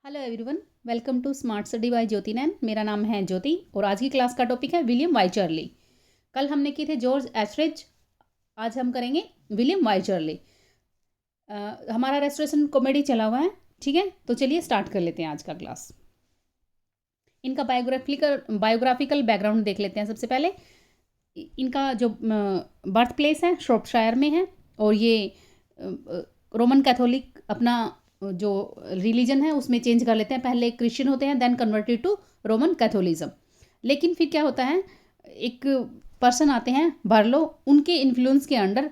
Hello everyone, welcome to smart study by Jyoti Nain. मेरा नाम है ज्योति और आज की क्लास का टॉपिक है विलियम वाइचरली। कल हमने किए थे जॉर्ज एस्ट्रिच, आज हम करेंगे विलियम वाइचरली। हमारा रेस्टोरेशन कॉमेडी चला हुआ है, ठीक है। तो चलिए स्टार्ट कर लेते हैं आज का क्लास। इनका बायोग्राफिकल बैकग्राउंड देख लेते हैं। सबसे पहले इनका जो बर्थ प्लेस है श्रॉपशायर में है और ये रोमन कैथोलिक अपना जो रिलीजन है उसमें चेंज कर लेते हैं। पहले क्रिश्चियन होते हैं, then converted to Roman Catholicism. लेकिन फिर क्या होता है, एक पर्सन आते हैं बार्लो, उनके इन्फ्लुएंस के अंडर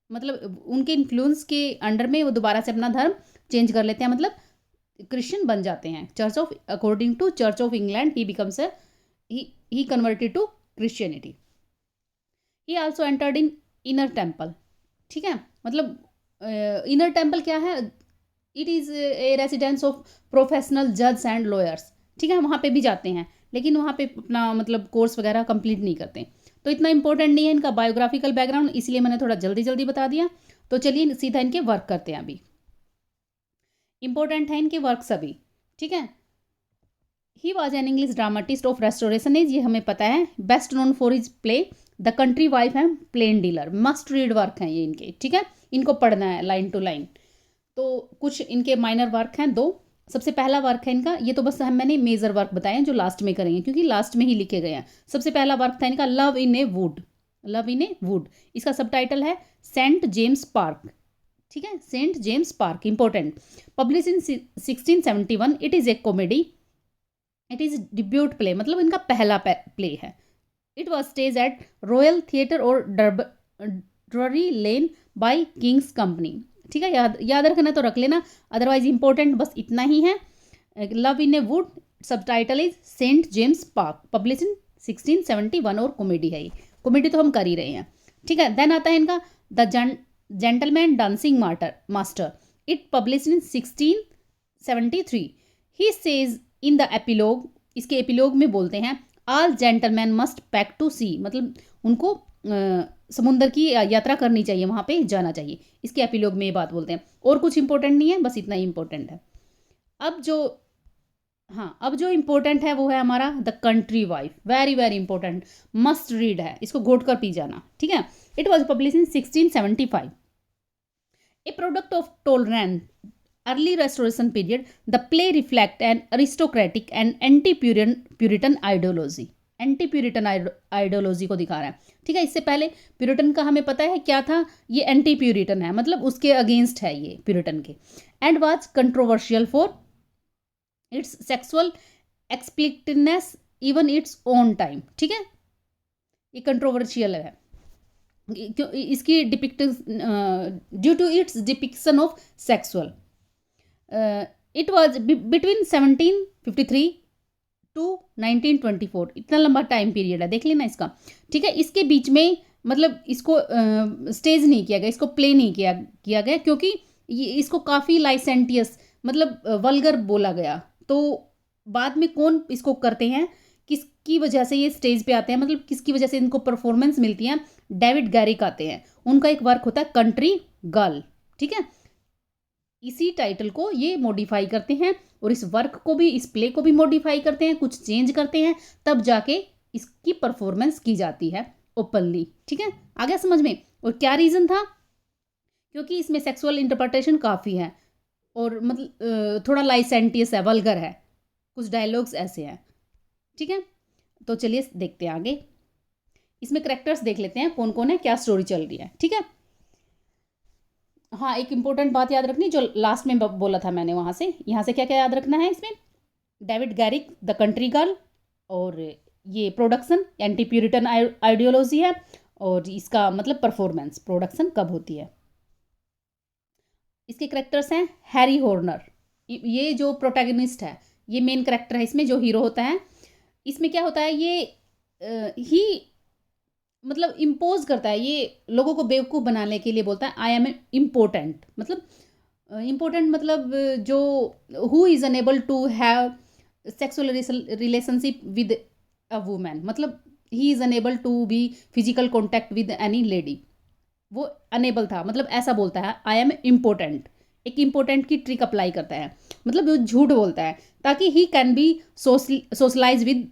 उनके इन्फ्लुएंस के अंडर में वो दोबारा से अपना धर्म चेंज कर लेते हैं, मतलब क्रिश्चियन बन जाते हैं। According to Church of England he becomes he converted to Christianity. He also entered in Inner Temple, ठीक है। मतलब इनर टेम्पल क्या है, it is a residence of professional जज एंड लॉयर्स, ठीक है। वहाँ पे भी जाते हैं लेकिन वहाँ पे अपना मतलब कोर्स वगैरह कंप्लीट नहीं करते, तो इतना इंपॉर्टेंट नहीं है इनका बायोग्राफिकल बैकग्राउंड, इसलिए मैंने थोड़ा जल्दी जल्दी बता दिया। तो चलिए सीधा इनके वर्क करते हैं। अभी इंपॉर्टेंट है इनके वर्क सभी, ठीक है। He was an English dramatist of restoration age, ये हमें पता है। Best known for his play the Country Wife and Plain Dealer, must read work हैं ये इनके, ठीक है। इनको पढ़ना है लाइन टू लाइन। तो कुछ इनके माइनर वर्क हैं दो। सबसे पहला वर्क है इनका, ये तो बस मैंने मेजर वर्क बताए हैं जो लास्ट में करेंगे क्योंकि लास्ट में ही लिखे गए हैं। सबसे पहला वर्क था इनका Love in a Wood, Love in a Wood. इसका सबटाइटल है सेंट जेम्स पार्क, ठीक है। St James Park important, publish in 1671। It is a comedy, it is debut play, मतलब इनका पहला प्ले है। It was stage at Royal Theatre और Drury Lane by King's Company, ठीक है। याद रखना तो रख लेना, अदरवाइज इंपॉर्टेंट बस इतना ही है। Love in a Wood, subtitle is St James Park, publish in 1671 और कॉमेडी है ये। कॉमेडी तो हम कर ही रहे हैं, ठीक है। देन आता है इनका the gentleman dancing master, it publish in 1673। He says in the epilogue, इसके एपिलोग में बोलते हैं all gentleman must pack to sea, मतलब उनको समुद्र की यात्रा करनी चाहिए, वहाँ पे जाना चाहिए। इसके एपिलोग में ये बात बोलते हैं। और कुछ इंपॉर्टेंट नहीं है, बस इतना ही इंपॉर्टेंट है। अब जो इंपॉर्टेंट है वो है हमारा the Country wife, very very important, must read है, इसको घोट कर पी जाना, ठीक है। It was publish in 1675। A product of tolerance early restoration period, the play reflect an aristocratic and anti-puritan ideology, anti Puritan ideology को दिखा रहा है, ठीक है। इससे पहले प्यूरिटन का हमें पता है क्या था, ये एंटी प्यूरिटन है, मतलब उसके अगेंस्ट है ये प्यूरिटन के। And was controversial for its sexual explicitness even its own time, ठीक है। ये कंट्रोवर्शियल है इसकी due to its depiction of sexual. It was between 1753 to 1924, इतना लंबा टाइम पीरियड है, देख लेना इसका, ठीक है। इसके बीच में मतलब इसको स्टेज नहीं किया गया, इसको प्ले नहीं किया गया क्योंकि इसको काफ़ी लाइसेंटियस मतलब वल्गर बोला गया। तो बाद में कौन इसको करते हैं, किसकी वजह से ये स्टेज पे आते हैं, मतलब किसकी वजह से इनको परफॉर्मेंस मिलती है, डेविड गैरिक आते हैं। उनका एक वर्क होता है कंट्री गर्ल, ठीक है। इसी टाइटल को ये मॉडिफाई करते हैं और इस वर्क को भी, इस प्ले को भी मॉडिफाई करते हैं, कुछ चेंज करते हैं, तब जाके इसकी परफॉर्मेंस की जाती है ओपनली, ठीक है। आ गया समझ में। और क्या रीज़न था, क्योंकि इसमें सेक्सुअल इंटरप्रिटेशन काफ़ी है और मतलब थोड़ा लाइसेंटियस है, वल्गर है, कुछ डायलॉग्स ऐसे हैं, ठीक है। तो चलिए देखते हैं आगे। इसमें करेक्टर्स देख लेते हैं कौन कौन है, क्या स्टोरी चल रही है, ठीक है। हाँ, एक इंपॉर्टेंट बात याद रखनी जो लास्ट में बोला था मैंने, वहाँ से यहाँ से क्या क्या याद रखना है इसमें, डेविड गैरिक द कंट्री गर्ल, और ये प्रोडक्शन एंटी प्यूरिटन आइडियोलॉजी है, और इसका मतलब परफॉर्मेंस प्रोडक्शन कब होती है। इसके करेक्टर्स हैं हैरी हॉर्नर, ये जो प्रोटैगनिस्ट है, ये मेन करेक्टर है इसमें, जो हीरो होता है। इसमें क्या होता है, ये ही मतलब इम्पोज करता है, ये लोगों को बेवकूफ़ बनाने के लिए बोलता है आई एम इम्पोर्टेंट, मतलब इम्पोर्टेंट मतलब जो who is unable to have sexual relationship with a woman, मतलब he is unable to be physical contact with any lady, वो अनेबल था, मतलब ऐसा बोलता है आई एम इम्पोर्टेंट, एक इम्पोर्टेंट की ट्रिक अप्लाई करता है, मतलब वो झूठ बोलता है ताकि he can be socialize with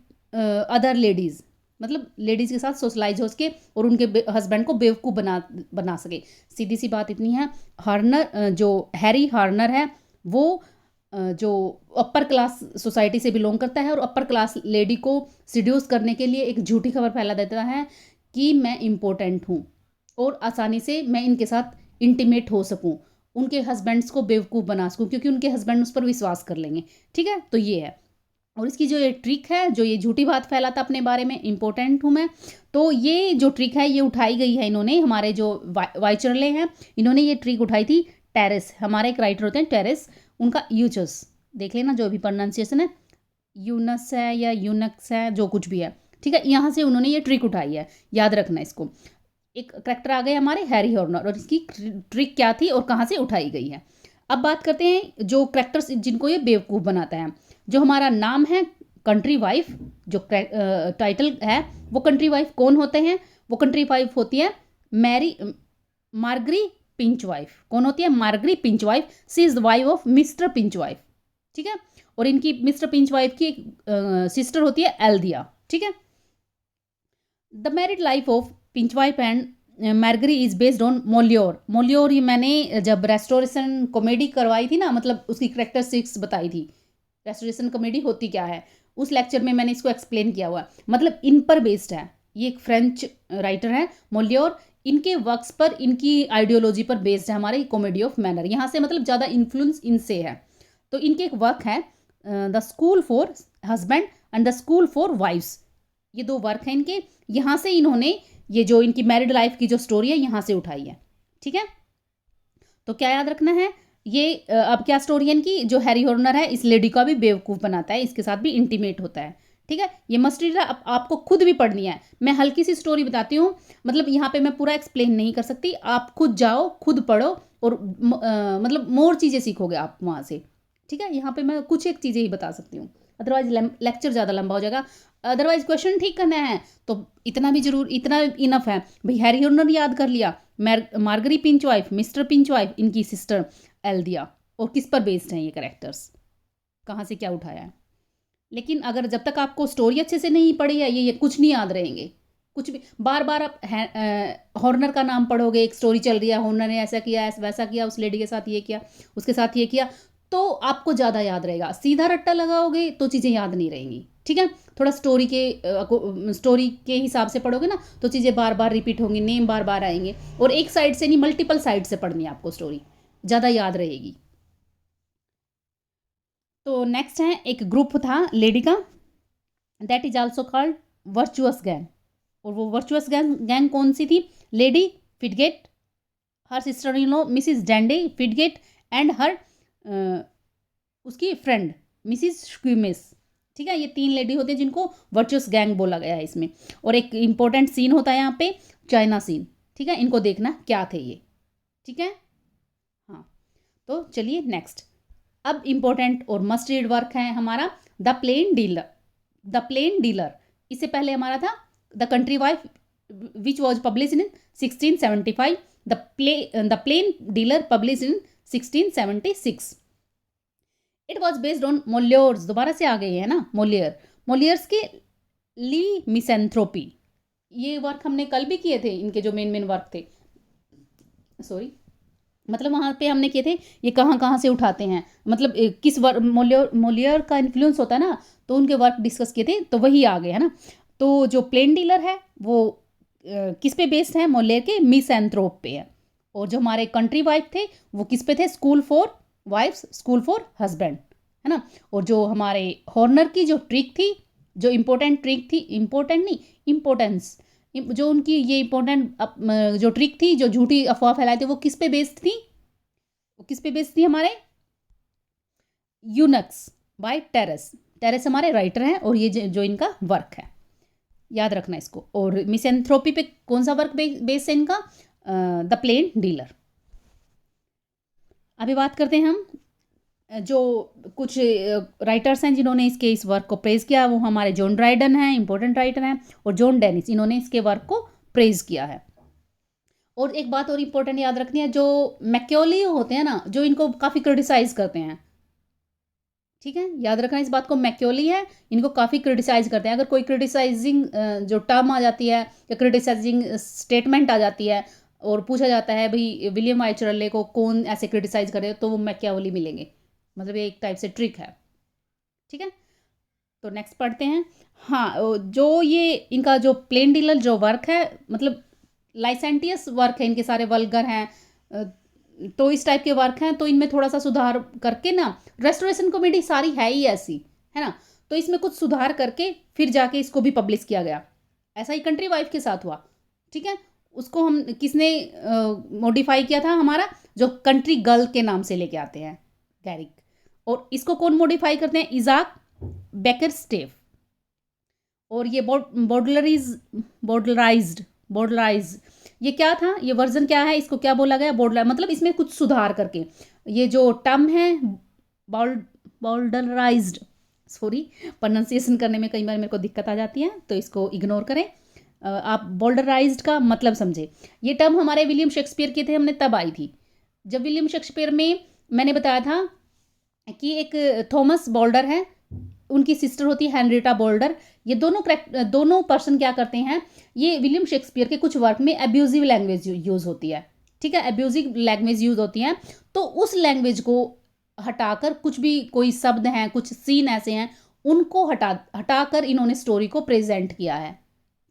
other ladies, मतलब लेडीज़ के साथ सोशलाइज हो सके और उनके हस्बैंड को बेवकूफ़ बना सके। सीधी सी बात इतनी है, हार्नर जो हैरी हार्नर है वो जो अपर क्लास सोसाइटी से बिलोंग करता है और अपर क्लास लेडी को सिड्यूस करने के लिए एक झूठी खबर फैला देता है कि मैं इम्पोर्टेंट हूँ और आसानी से मैं इनके साथ इंटीमेट हो सकूँ, उनके हस्बैंड्स को बेवकूफ़ बना सकूँ, क्योंकि उनके हस्बैंड उस पर विश्वास कर लेंगे। ठीक है, तो ये है। और इसकी जो ये ट्रिक है, जो ये झूठी बात फैलाता अपने बारे में, इम्पोर्टेंट हूँ मैं, तो ये जो ट्रिक है ये उठाई गई है इन्होंने, हमारे जो वाइचरले हैं इन्होंने ये ट्रिक उठाई थी टेरेस, हमारे एक राइटर होते हैं टेरेस, उनका यूचस देख लेना, जो भी प्रोनाउंसिएशन है, यूनस है या यूनक्स है, जो कुछ भी है, ठीक है, यहाँ से उन्होंने ये ट्रिक उठाई है, याद रखना इसको। एक करेक्टर आ गए हमारे हैरी हॉर्नर, और इसकी ट्रिक क्या थी और कहाँ से उठाई गई है। अब बात करते हैं जो करेक्टर्स जिनको ये बेवकूफ़ बनाता है। जो हमारा नाम है कंट्री वाइफ, जो टाइटल है वो कंट्री वाइफ कौन होते हैं, वो कंट्री वाइफ होती है मार्गरी पिंच वाइफ। कौन होती है? Margery Pinchwife. She is the wife of Mr Pinchwife, ठीक है। और इनकी मिस्टर पिंच वाइफ की एक सिस्टर होती है एल्दिया, ठीक है। The married life of Pinchwife and Margery is based on Moliere. Moliere ही मैंने जब रेस्टोरेशन कॉमेडी करवाई थी ना, मतलब उसकी करेक्टरिस्टिक्स बताई थी, रेस्टोरेशन कॉमेडी होती क्या है, उस लेक्चर में मैंने इसको एक्सप्लेन किया हुआ है। मतलब इन पर बेस्ड है, ये एक फ्रेंच राइटर है मोलियोर, इनके वर्क्स पर, इनकी आइडियोलॉजी पर बेस्ड है हमारे कॉमेडी ऑफ मैनर। यहाँ से मतलब ज़्यादा इन्फ्लुएंस इनसे है। तो इनके एक वर्क है the School for Husband and the School for Wives, ये दो वर्क हैं इनके। यहाँ से इन्होंने ये जो इनकी मैरिड लाइफ की जो स्टोरी है यहाँ से उठाई है, ठीक है। तो क्या याद रखना है, ये अब क्या स्टोरी है इनकी, जो हैरी हॉर्नर है इस लेडी का भी बेवकूफ़ बनाता है, इसके साथ भी इंटीमेट होता है, ठीक है। ये मस्ट रीड आपको खुद भी पढ़नी है। मैं हल्की सी स्टोरी बताती हूँ, मतलब यहाँ पे मैं पूरा एक्सप्लेन नहीं कर सकती, आप खुद जाओ, खुद पढ़ो और मतलब मोर चीज़ें सीखोगे आप वहाँ से, ठीक है। यहाँ पे मैं कुछ एक चीज़ें ही बता सकती हूँ, अदरवाइज लेक्चर ज़्यादा लंबा हो जाएगा। अदरवाइज क्वेश्चन ठीक करना है तो इतना भी जरूर, इतना इनफ है भाई। हैरी हॉर्नर याद कर लिया, Margery pinch wife, mister pinch wife, इनकी सिस्टर एल्दिया, और किस पर बेस्ड हैं ये कैरेक्टर्स, कहाँ से क्या उठाया है। लेकिन अगर जब तक आपको स्टोरी अच्छे से नहीं पढ़ी है, ये कुछ नहीं याद रहेंगे, कुछ भी। बार बार आप हॉर्नर का नाम पढ़ोगे, एक स्टोरी चल रही है, हॉर्नर ने ऐसा किया, वैसा किया, उस लेडी के साथ ये किया, उसके साथ ये किया, तो आपको ज़्यादा याद रहेगा। सीधा रट्टा लगाओगे तो चीज़ें याद नहीं रहेंगी, ठीक है। थोड़ा स्टोरी के हिसाब से पढ़ोगे ना तो चीज़ें बार बार रिपीट होंगी, नेम बार बार आएंगे, और एक साइड से नहीं, मल्टीपल साइड से पढ़नी है आपको स्टोरी, ज़्यादा याद रहेगी। तो नेक्स्ट है, एक ग्रुप था लेडी का, that is also called virtuous gang. और वो वर्चुअस गैंग कौन सी थी? Lady Fidget, her sister in law Mrs Dainty Fidget, and her उसकी फ्रेंड मिसिस स्क्यूमिस, ठीक है। ये तीन लेडी होती है जिनको वर्चुअस गैंग बोला गया है इसमें। और एक इंपॉर्टेंट सीन होता है यहाँ पे, चाइना सीन, ठीक है। इनको देखना क्या थे ये, ठीक है। हाँ, तो चलिए नेक्स्ट। अब इम्पोर्टेंट और मस्ट रीड वर्क है हमारा the Plain Dealer. The Plain Dealer, इससे पहले हमारा था the Country Wife which was publish in 1675, the Plain Dealer publish in 1676। It was based on Moliere's, दोबारा से आ गई है ना, मोलियर्स के ली मिसेंथ्रोपी। ये वर्क हमने कल भी किए थे, इनके जो मेन वर्क थे, सॉरी, मतलब वहाँ पे हमने किए थे, ये कहाँ कहाँ से उठाते हैं, मतलब किस मोलियर का इन्फ्लुएंस होता है ना, तो उनके वर्क डिस्कस किए थे, तो वही आ गए है ना। तो जो प्लेन डीलर है वो किस पे बेस्ड है? मोलियर के मिसेंथ्रोप पे है। और जो हमारे कंट्री वाइफ थे वो किस पे थे? School for Wives, School for Husband, है ना। और जो हमारे हॉर्नर की जो ट्रिक थी, जो इम्पोर्टेंट ट्रिक थी, इम्पोर्टेंट नहीं, इम्पोर्टेंस, जो उनकी ये इम्पोर्टेंट जो ट्रिक थी, जो झूठी अफवाह फैलाई थी, वो किस पे बेस्ड थी? वो किस पे बेस्ड थी? हमारे यूनक्स बाय टेरेस। टेरेस हमारे राइटर हैं और ये जो इनका वर्क है, याद रखना इसको। और मिसेंथ्रोपी पे कौन सा वर्क बेस्ड है इनका? The Plain Dealer. अभी बात करते हैं हम जो कुछ राइटर्स हैं जिन्होंने इस वर्क को प्रेज़ किया, वो हमारे जॉन ड्राइडन हैं, इंपॉर्टेंट राइटर हैं, और जॉन डेनिस, इन्होंने इसके वर्क को प्रेज़ किया है। और एक बात और इम्पोर्टेंट याद रखनी है, जो मैक्योली होते हैं ना, जो इनको काफ़ी क्रिटिसाइज़ करते हैं, ठीक है, याद रखना इस बात को, मैक्योली है, इनको काफ़ी क्रिटिसाइज़ करते हैं। अगर कोई क्रिटिसाइजिंग जो टर्म आ जाती है या क्रिटिसाइजिंग स्टेटमेंट आ जाती है और पूछा जाता है भाई विलियम वाइचरले को कौन ऐसे क्रिटिसाइज़ करे, तो वो मैक्यावली मिलेंगे। मतलब ये एक टाइप से ट्रिक है, ठीक है। तो नेक्स्ट पढ़ते हैं। हाँ, जो ये इनका जो प्लेन डीलर जो वर्क है, मतलब लाइसेंटियस वर्क है, इनके सारे वल्गर हैं, तो इस टाइप के वर्क हैं, तो इनमें थोड़ा सा सुधार करके ना, रेस्टोरेशन कॉमेडी सारी है ही ऐसी, है ना, तो इसमें कुछ सुधार करके फिर जाके इसको भी पब्लिश किया गया। ऐसा ही कंट्री वाइफ के साथ हुआ, ठीक है। उसको हम किसने मॉडिफाई किया था, हमारा जो कंट्री गर्ल के नाम से लेके आते हैं गैरिक, और इसको कौन मॉडिफाई करते हैं, इजाक बेकर स्टेफ। और ये बॉर्डराइज्ड ये क्या था, ये वर्जन क्या है, इसको क्या बोला गया, बॉर्डर, मतलब इसमें कुछ सुधार करके, ये जो टर्म है बॉर्डराइज्ड, सॉरी प्रोनाउंसिएशन करने में कई बार मेरे को दिक्कत आ जाती है, तो इसको इग्नोर करें। आप बॉर्डराइज्ड का मतलब समझे। ये टर्म हमारे विलियम शेक्सपियर के थे, हमने तब आई थी जब विलियम शेक्सपियर में मैंने बताया था कि एक थॉमस बॉल्डर है, उनकी सिस्टर होती है हेनरिटा बोल्डर। ये दोनों पर्सन क्या करते हैं, ये विलियम शेक्सपियर के कुछ वर्क में एब्यूजिव लैंग्वेज यूज़ होती है, ठीक है, एब्यूजिव लैंग्वेज यूज़ होती हैं, तो उस लैंग्वेज को हटाकर कुछ भी कोई शब्द हैं, कुछ सीन ऐसे हैं, उनको हटाकर इन्होंने स्टोरी को प्रेजेंट किया है,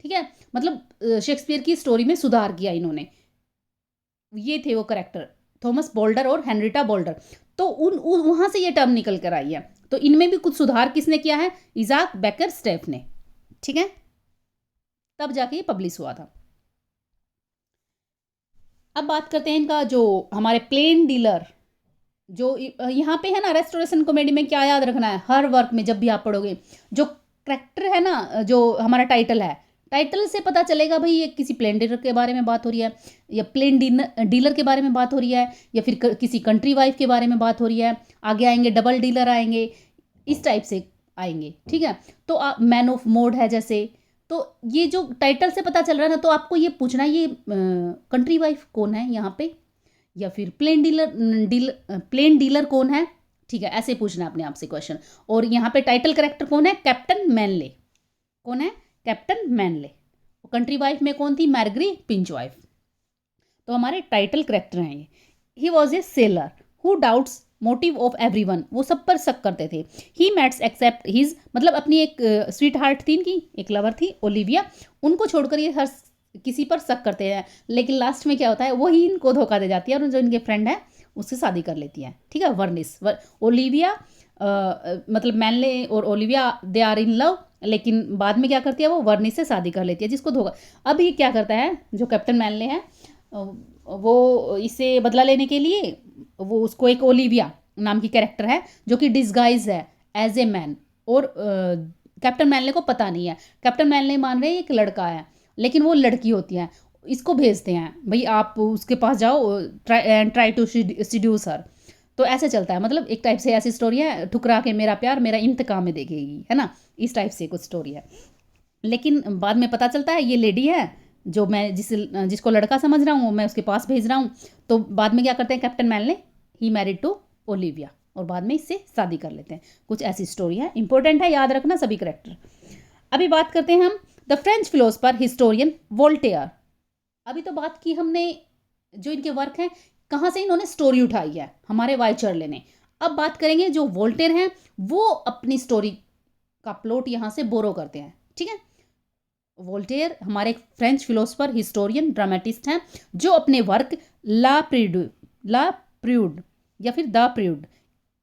ठीक है। मतलब शेक्सपियर की स्टोरी में सुधार किया इन्होंने। ये थे वो करेक्टर, थॉमस बोल्डर और हेनरिटा बोल्डर। तो वहाँ से ये टर्म निकल कर आई है। तो इनमें भी कुछ सुधार किसने किया है, इजाक बेकर स्टेफ ने, ठीक है, तब जाके ये पब्लिश हुआ था। अब बात करते हैं इनका जो हमारे प्लेन डीलर, जो यहाँ पे है ना, रेस्टोरेशन कॉमेडी में क्या याद रखना है, हर वर्क में जब भी आप पढ़ोगे, जो करेक्टर है ना, जो हमारा टाइटल है, टाइटल से पता चलेगा भाई ये किसी प्लेन डीलर के बारे में बात हो रही है, या प्लेन डीलर के बारे में बात हो रही है, या फिर किसी कंट्री वाइफ के बारे में बात हो रही है। आगे आएंगे डबल डीलर आएंगे, इस टाइप से आएंगे, ठीक है। तो मैन ऑफ मोड है जैसे, तो ये जो टाइटल से पता चल रहा है ना, तो आपको ये पूछना है ये कंट्री वाइफ कौन है यहाँ पे, या फिर प्लेन डीलर कौन है, ठीक है, ऐसे पूछना है अपने आप से क्वेश्चन। और यहाँ पे टाइटल करेक्टर कौन है, कैप्टन मैनले, कौन है, कैप्टन मैनले। कंट्री वाइफ में कौन थी, मैरग्री पिंच वाइफ। तो हमारे टाइटल करेक्टर हैं ये। He was a seller who doubts motive of everyone, वो सब पर शक करते थे। ही मैट्स एक्सेप्ट हिज, मतलब अपनी एक स्वीट हार्ट थी इनकी, एक लवर थी ओलिविया, उनको छोड़कर ये हर किसी पर शक करते हैं, लेकिन लास्ट में क्या होता है, वही इनको धोखा दे जाती है और जो इनके फ्रेंड है उससे शादी कर लेती है, ठीक है। ओलिविया मतलब मैनले और Olivia they are in love, लेकिन बाद में क्या करती है, वो वर्निस से शादी कर लेती है, जिसको धोखा। अब ये क्या करता है, जो कैप्टन मैनले है, वो इसे बदला लेने के लिए वो उसको एक ओलिविया नाम की कैरेक्टर है जो कि डिस्गाइज है एज ए मैन, और कैप्टन मैनले को पता नहीं है। कैप्टन मैनले मान रहे हैं एक लड़का है, लेकिन वो लड़की होती है। इसको भेजते हैं भाई आप उसके पास जाओ, ट्राई टू सीड्यूस हर। तो ऐसे चलता है, मतलब एक टाइप से ऐसी स्टोरी है, ठुकरा के मेरा प्यार मेरा इंतकाम में देखेगी, है ना, इस टाइप से कुछ स्टोरी है। लेकिन बाद में पता चलता है ये लेडी है जो मैं जिसको लड़का समझ रहा हूँ, मैं उसके पास भेज रहा हूँ। तो बाद में क्या करते हैं Captain Manly, he married to Olivia, और बाद में इससे शादी कर लेते हैं। कुछ ऐसी स्टोरी है, इंपॉर्टेंट है, याद रखना सभी करेक्टर। अभी बात करते हैं हम the French philosopher historian Voltaire. अभी तो बात की हमने जो इनके वर्क हैं, कहाँ से इन्होंने स्टोरी उठाई है, हमारे वाइचरले ने। अब बात करेंगे जो वोल्टेयर हैं, वो अपनी स्टोरी का प्लॉट यहाँ से बोरो करते हैं, ठीक है। वोल्टेयर हमारे फ्रेंच फिलोसफर हिस्टोरियन ड्रामेटिस्ट हैं, जो अपने वर्क ला प्रूड या फिर द प्रूड,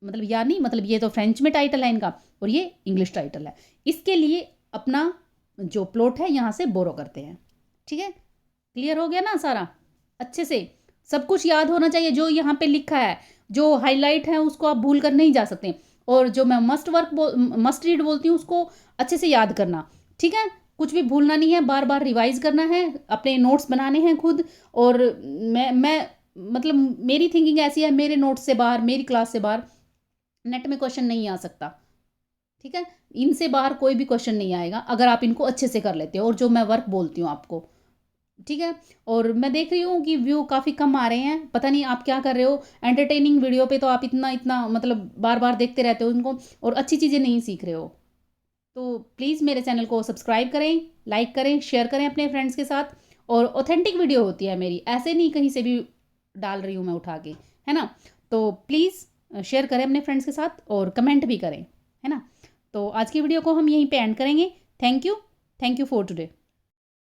मतलब यानी, मतलब ये तो फ्रेंच में टाइटल है इनका और ये इंग्लिश टाइटल है, इसके लिए अपना जो प्लॉट है यहाँ से बोरो करते हैं, ठीक है। क्लियर हो गया ना सारा, अच्छे से सब कुछ याद होना चाहिए जो यहाँ पे लिखा है, जो हाईलाइट है उसको आप भूल कर नहीं जा सकते, और जो मैं मस्ट रीड बोलती हूँ उसको अच्छे से याद करना, ठीक है। कुछ भी भूलना नहीं है, बार बार रिवाइज करना है, अपने नोट्स बनाने हैं खुद। और मैं मतलब मेरी थिंकिंग ऐसी है, मेरे नोट्स से बाहर, मेरी क्लास से बाहर नेट में क्वेश्चन नहीं आ सकता, ठीक है। इनसे बाहर कोई भी क्वेश्चन नहीं आएगा अगर आप इनको अच्छे से कर लेते हो, और जो मैं वर्क बोलती हूँ आपको, ठीक है। और मैं देख रही हूँ कि व्यू काफ़ी कम आ रहे हैं, पता नहीं आप क्या कर रहे हो। एंटरटेनिंग वीडियो पे तो आप इतना इतना मतलब बार बार देखते रहते हो उनको, और अच्छी चीज़ें नहीं सीख रहे हो। तो प्लीज़ मेरे चैनल को सब्सक्राइब करें, लाइक करें, शेयर करें अपने फ्रेंड्स के साथ। और ऑथेंटिक वीडियो होती है मेरी, ऐसे नहीं कहीं से भी डाल रही हूँ मैं उठा के, है ना। तो प्लीज़ शेयर करें अपने फ्रेंड्स के साथ और कमेंट भी करें, है ना। तो आज की वीडियो को हम यहीं पे एंड करेंगे। Thank you for today.